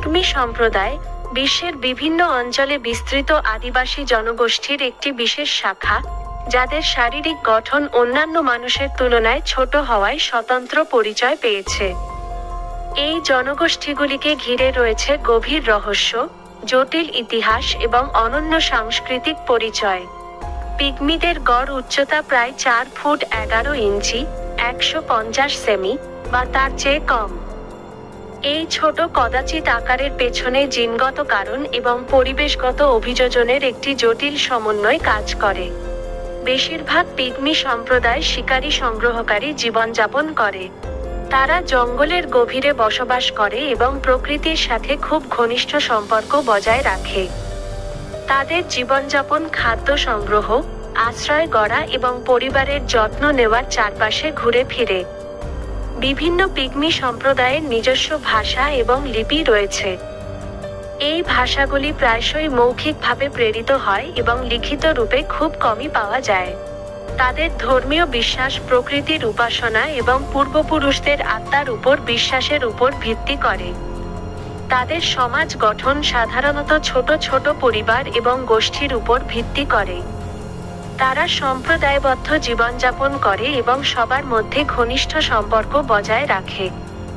Pygmy সম্প্রদায় বিশ্বের বিভিন্ন অঞ্চলে বিস্তৃত আদিবাসী জনগোষ্ঠীর একটি বিশেষ শাখা, যাদের শারীরিক গঠন অন্যান্য মানুষের তুলনায় ছোট হওয়ায় স্বতন্ত্র পরিচয় পেয়েছে। এই জনগোষ্ঠীগুলিকে ঘিরে রয়েছে গভীর রহস্য, জটিল ইতিহাস এবং অনন্য সাংস্কৃতিক পরিচয়। পিগমিদের গড় উচ্চতা প্রায় 4 ফুট 11 ইঞ্চি, 150 সেমি বা তার চেয়ে কম। এই ছোট কদাচিৎ আকারের পেছনে জিনগত কারণ এবং পরিবেশগত অভিযোজনের একটি জটিল সমন্বয় কাজ করে। বেশিরভাগ পিগমি সম্প্রদায় শিকারী সংগ্রহকারী জীবনযাপন করে। তারা জঙ্গলের গভীরে বসবাস করে এবং প্রকৃতির সাথে খুব ঘনিষ্ঠ সম্পর্ক বজায় রাখে। তাদের জীবনযাপন খাদ্য সংগ্রহ, আশ্রয় গড়া এবং পরিবারের যত্ন নেওয়ার চারপাশে ঘুরে ফিরে। বিভিন্ন পিগমি সম্প্রদায়ের নিজস্ব ভাষা এবং লিপি রয়েছে। এই ভাষাগুলি প্রায়শই মৌখিকভাবে প্রেরিত হয় এবং লিখিত রূপে খুব কমই পাওয়া যায়। তাদের ধর্মীয় বিশ্বাস প্রকৃতির উপাসনা এবং পূর্বপুরুষদের আত্মার উপর বিশ্বাসের উপর ভিত্তি করে। তাদের সমাজ গঠন সাধারণত ছোট ছোট পরিবার এবং গোষ্ঠীর উপর ভিত্তি করে। তারা সম্প্রদায়বদ্ধ জীবনযাপন করে এবং সবার মধ্যে ঘনিষ্ঠ সম্পর্ক বজায় রাখে।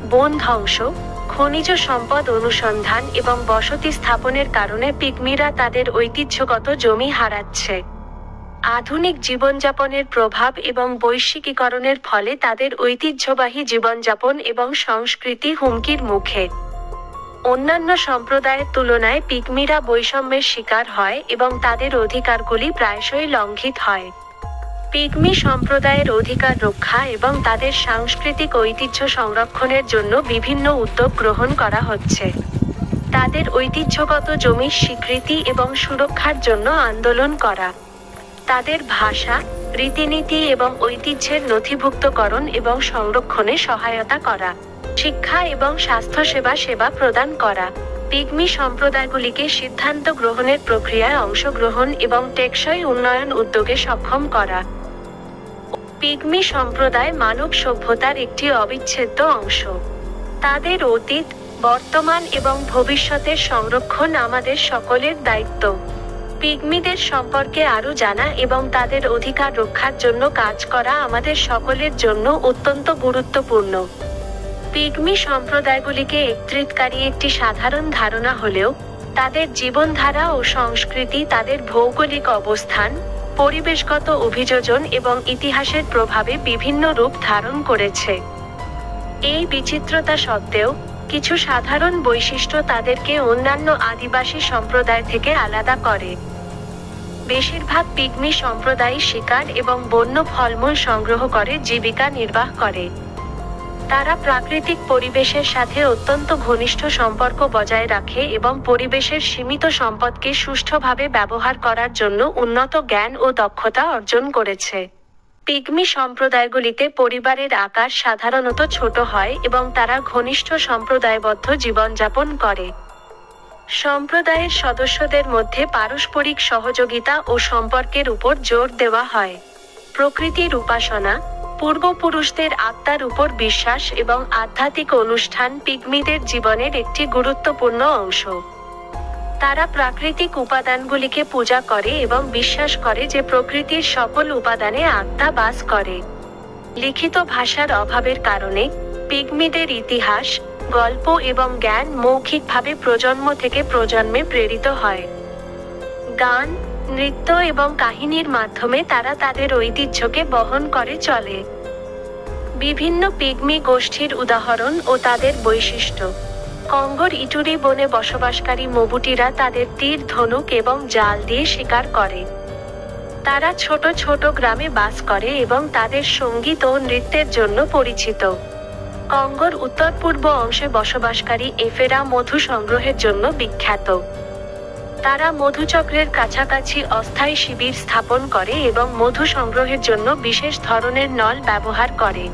বন ধ্বংস, খনিজ সম্পদ অনুসন্ধান এবং বসতি স্থাপনের কারণে পিগমিরা তাদের ঐতিহ্যগত জমি হারাচ্ছে। আধুনিক জীবনযাপনের প্রভাব এবং বৈশ্বিকীকরণের ফলে তাদের ঐতিহ্যবাহী জীবনযাপন এবং সংস্কৃতি হুমকির মুখে। অন্যান্য সম্প্রদায়ের তুলনায় পিগমিরা বৈষম্যের শিকার হয় এবং তাদের অধিকারগুলি প্রায়শই লঙ্ঘিত হয়। পিগমি সম্প্রদায়ের অধিকার রক্ষা এবং তাদের সাংস্কৃতিক ঐতিহ্য সংরক্ষণের জন্য বিভিন্ন উদ্যোগ গ্রহণ করা হচ্ছে। তাদের ঐতিহ্যগত জমির স্বীকৃতি এবং সুরক্ষার জন্য আন্দোলন করা। তাদের ভাষা, রীতিনীতি এবং ঐতিহ্যের নথিভুক্তকরণ এবং সংরক্ষণে সহায়তা করা। শিক্ষা এবং স্বাস্থ্যসেবা সেবা প্রদান করা। পিগমি সম্প্রদায়গুলিকে সিদ্ধান্ত গ্রহণের প্রক্রিয়ায় অংশগ্রহণ এবং টেকসই উন্নয়ন উদ্যোগে সক্ষম করা। পিগমি সম্প্রদায় মানব সভ্যতার একটি অবিচ্ছেদ্য অংশ। তাদের অতীত, বর্তমান এবং ভবিষ্যতের সংরক্ষণ আমাদের সকলের দায়িত্ব। পিগমিদের সম্পর্কে আরও জানা এবং তাদের অধিকার রক্ষার জন্য কাজ করা আমাদের সকলের জন্য অত্যন্ত গুরুত্বপূর্ণ। পিগমি সম্প্রদায়গুলিকে একত্রিতকারী একটি সাধারণ ধারণা হলেও, তাদের জীবনধারা ও সংস্কৃতি তাদের ভৌগোলিক অবস্থান, পরিবেশগত অভিযোজন এবং ইতিহাসের প্রভাবে বিভিন্ন রূপ ধারণ করেছে। এই বিচিত্রতা সত্ত্বেও, কিছু সাধারণ বৈশিষ্ট্য তাদেরকে অন্যান্য আদিবাসী সম্প্রদায় থেকে আলাদা করে। বেশিরভাগ পিগমি সম্প্রদায় শিকার এবং বন্য ফলমূল সংগ্রহ করে জীবিকা নির্বাহ করে। তারা প্রাকৃতিক পরিবেশের সাথে অত্যন্ত ঘনিষ্ঠ সম্পর্ক বজায় রাখে এবং পরিবেশের সীমিত সম্পদকে সুষ্ঠুভাবে ব্যবহার করার জন্য উন্নত জ্ঞান ও দক্ষতা অর্জন করেছে। পিগমি সম্প্রদায়গুলিতে পরিবারের আকার সাধারণত ছোট হয় এবং তারা ঘনিষ্ঠ সম্প্রদায়বদ্ধ জীবনযাপন করে। সম্প্রদায়ের সদস্যদের মধ্যে পারস্পরিক সহযোগিতা ও সম্পর্কের উপর জোর দেওয়া হয়। প্রকৃতির উপাসনা, পূর্বপুরুষদের আত্মার উপর বিশ্বাস এবং আধ্যাত্মিক অনুষ্ঠান পিগমিদের জীবনের একটি গুরুত্বপূর্ণ অংশ। তারা প্রাকৃতিক উপাদানগুলিকে পূজা করে এবং বিশ্বাস করে যে প্রকৃতির সকল উপাদানে আত্মা বাস করে। লিখিত ভাষার অভাবের কারণে, পিগমিদের ইতিহাস, গল্প এবং জ্ঞান মৌখিকভাবে প্রজন্ম থেকে প্রজন্মে প্রেরিত হয়। গান, নৃত্য এবং কাহিনীর মাধ্যমে তারা তাদের ঐতিহ্যকে বহন করে চলে। বিভিন্ন পিগমি গোষ্ঠীর উদাহরণ ও তাদের বৈশিষ্ট্য। কঙ্গোর ইটুরি বনে বসবাসকারী মবুটিরা তাদের তীর, ধনুক এবং জাল দিয়ে শিকার করে। তারা ছোট ছোট গ্রামে বাস করে এবং তাদের সঙ্গীত ও নৃত্যের জন্য পরিচিত। কঙ্গোর উত্তর-পূর্ব অংশে বসবাসকারী এফেরা মধু সংগ্রহের জন্য বিখ্যাত। তারা মধুচক্রের কাছাকাছি অস্থায়ী শিবির স্থাপন করে এবং মধু সংগ্রহের জন্য বিশেষ ধরনের নল ব্যবহার করে।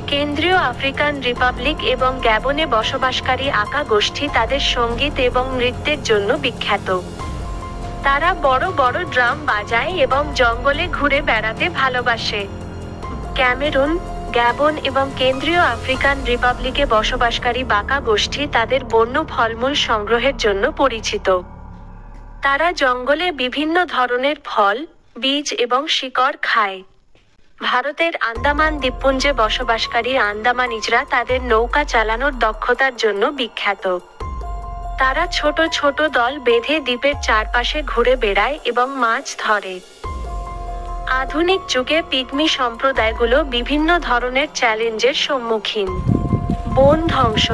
কেন্দ্রীয় আফ্রিকান রিপাবলিক এবং গ্যাবনে বসবাসকারী আকা গোষ্ঠী তাদের সঙ্গীত এবং নৃত্যের জন্য বিখ্যাত। তারা বড় বড় ড্রাম বাজায় এবং জঙ্গলে ঘুরে বেড়াতে ভালোবাসে। ক্যামেরুন, গ্যাবন এবং কেন্দ্রীয় আফ্রিকান রিপাবলিকে বসবাসকারী বাকা গোষ্ঠী তাদের বন্য ফলমূল সংগ্রহের জন্য পরিচিত। তারা জঙ্গলে বিভিন্ন ধরনের ফল, বীজ এবং শিকড় খায়। ভারতের আন্দামান দ্বীপপুঞ্জে বসবাসকারী আন্দামানিজরা তাদের নৌকা চালানোর দক্ষতার জন্য বিখ্যাত। তারা ছোট ছোট দল বেঁধে দ্বীপের চারপাশে ঘুরে বেড়ায় এবং মাছ ধরে। আধুনিক যুগে পিগমি সম্প্রদায়গুলো বিভিন্ন ধরনের চ্যালেঞ্জের সম্মুখীন। বন ধ্বংস,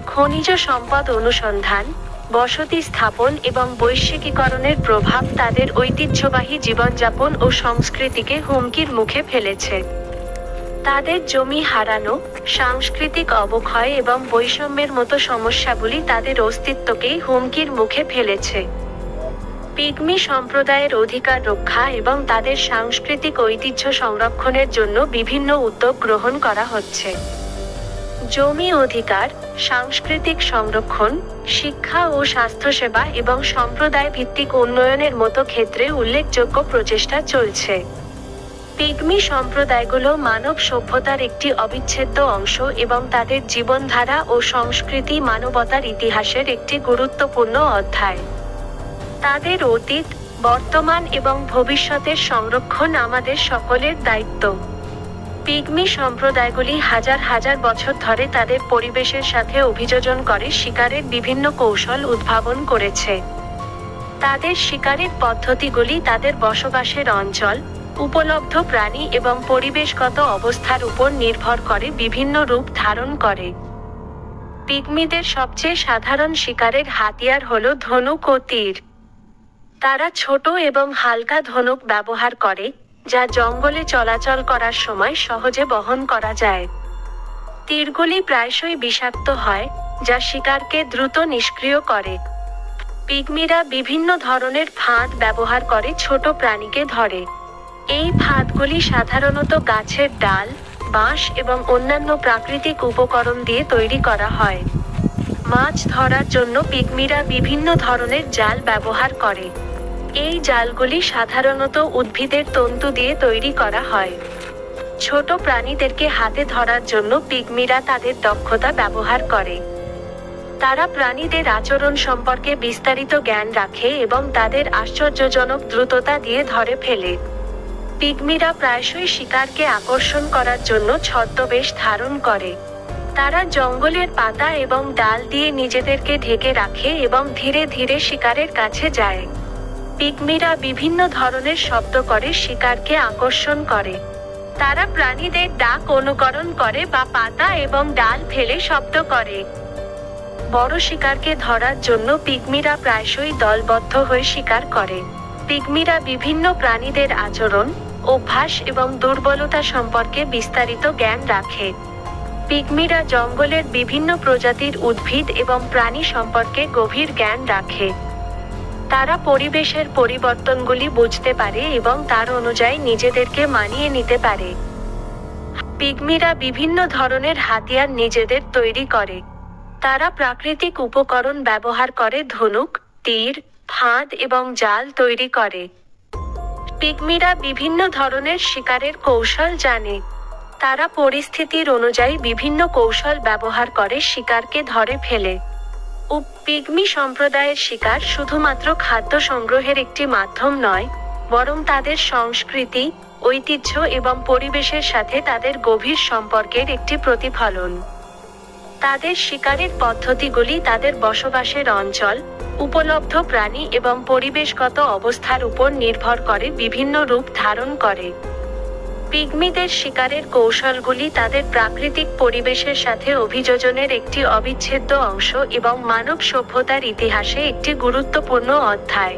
খনিজ সম্পদ অনুসন্ধান, বসতি স্থাপন এবং বৈশ্বিকীকরণের প্রভাব তাদের ঐতিহ্যবাহী জীবনযাপন ও সংস্কৃতিকে হুমকির মুখে ফেলেছে। তাদের জমি হারানো, সাংস্কৃতিক অবক্ষয় এবং বৈষম্যের মতো সমস্যাগুলি তাদের অস্তিত্বকেই হুমকির মুখে ফেলেছে। পিগমি সম্প্রদায়ের অধিকার রক্ষা এবং তাদের সাংস্কৃতিক ঐতিহ্য সংরক্ষণের জন্য বিভিন্ন উদ্যোগ গ্রহণ করা হচ্ছে। জমি অধিকার, সাংস্কৃতিক সংরক্ষণ, শিক্ষা ও স্বাস্থ্যসেবা এবং সম্প্রদায় ভিত্তিক উন্নয়নের মতো ক্ষেত্রে উল্লেখযোগ্য প্রচেষ্টা চলছে। পিগমি সম্প্রদায়গুলো মানব সভ্যতার একটি অবিচ্ছেদ্য অংশ এবং তাদের জীবনধারা ও সংস্কৃতি মানবতার ইতিহাসের একটি গুরুত্বপূর্ণ অধ্যায়। তাদের অতীত, বর্তমান এবং ভবিষ্যতের সংরক্ষণ আমাদের সকলের দায়িত্ব। পিগমি সম্প্রদায়গুলি হাজার হাজার বছর ধরে তাদের পরিবেশের সাথে অভিযোজন করে শিকারের বিভিন্ন কৌশল উদ্ভাবন করেছে। তাদের শিকারের পদ্ধতিগুলি তাদের বসবাসের অঞ্চল, উপলব্ধ প্রাণী এবং পরিবেশগত অবস্থার উপর নির্ভর করে বিভিন্ন রূপ ধারণ করে। পিগমিদের সবচেয়ে সাধারণ শিকারের হাতিয়ার হল ধনুক ও তীর। তারা ছোট এবং হালকা ধনুক ব্যবহার করে, যা জঙ্গলে চলাচল করার সময় সহজে বহন করা যায়। তীরগুলি প্রায়শই বিষাক্ত হয়, যা শিকারকে দ্রুত নিষ্ক্রিয় করে। পিগমিরা বিভিন্ন ধরনের ফাঁদ ব্যবহার করে ছোট প্রাণীকে ধরে। এই ফাঁদগুলি সাধারণত গাছের ডাল, বাঁশ এবং অন্যান্য প্রাকৃতিক উপকরণ দিয়ে তৈরি করা হয়। মাছ ধরার জন্য পিগমিরা বিভিন্ন ধরনের জাল ব্যবহার করে। এই জালগুলি সাধারণত উদ্ভিদের তন্তু দিয়ে তৈরি করা হয়। ছোট প্রাণীদেরকে হাতে ধরার জন্য পিগমিরা তাদের দক্ষতা ব্যবহার করে। তারা প্রাণীদের আচরণ সম্পর্কে বিস্তারিত জ্ঞান রাখে এবং তাদের আশ্চর্যজনক দ্রুততা দিয়ে ধরে ফেলে। পিগমিরা প্রায়শই শিকারকে আকর্ষণ করার জন্য ছদ্মবেশ ধারণ করে। তারা জঙ্গলের পাতা এবং ডাল দিয়ে নিজেদেরকে ঢেকে রাখে এবং ধীরে ধীরে শিকারের কাছে যায়। পিগমিরা বিভিন্ন ধরনের শব্দ করে শিকারকে আকর্ষণ করে। তারা প্রাণীদের ডাক অনুকরণ করে বা পাতা এবং ডাল ফেলে শব্দ করে। বড় শিকারকে ধরার জন্য পিগমিরা প্রায়শই দলবদ্ধ হয়ে শিকার করে। পিগমিরা বিভিন্ন প্রাণীদের আচরণ, অভ্যাস এবং দুর্বলতা সম্পর্কে বিস্তারিত জ্ঞান রাখে। পিগমিরা জঙ্গলের বিভিন্ন প্রজাতির উদ্ভিদ এবং প্রাণী সম্পর্কে গভীর জ্ঞান রাখে। তারা পরিবেশের পরিবর্তনগুলি বুঝতে পারে এবং তার অনুযায়ী নিজেদেরকে মানিয়ে নিতে পারে। পিগমিরা বিভিন্ন ধরনের হাতিয়ার নিজেদের তৈরি করে। তারা প্রাকৃতিক উপকরণ ব্যবহার করে ধনুক, তীর, ফাঁদ এবং জাল তৈরি করে। পিগমিরা বিভিন্ন ধরনের শিকারের কৌশল জানে। তারা পরিস্থিতির অনুযায়ী বিভিন্ন কৌশল ব্যবহার করে শিকারকে ধরে ফেলে। পিগমি সম্প্রদায়ের শিকার শুধুমাত্র খাদ্য সংগ্রহের একটি মাধ্যম নয়, বরং তাদের সংস্কৃতি, ঐতিহ্য এবং পরিবেশের সাথে তাদের গভীর সম্পর্কের একটি প্রতিফলন। তাদের শিকারের পদ্ধতিগুলি তাদের বসবাসের অঞ্চল, উপলব্ধ প্রাণী এবং পরিবেশগত অবস্থার উপর নির্ভর করে বিভিন্ন রূপ ধারণ করে। পিগমিদের শিকারের কৌশলগুলি তাদের প্রাকৃতিক পরিবেশের সাথে অভিযোজনের একটি অবিচ্ছেদ্য অংশ এবং মানব সভ্যতার ইতিহাসে একটি গুরুত্বপূর্ণ অধ্যায়।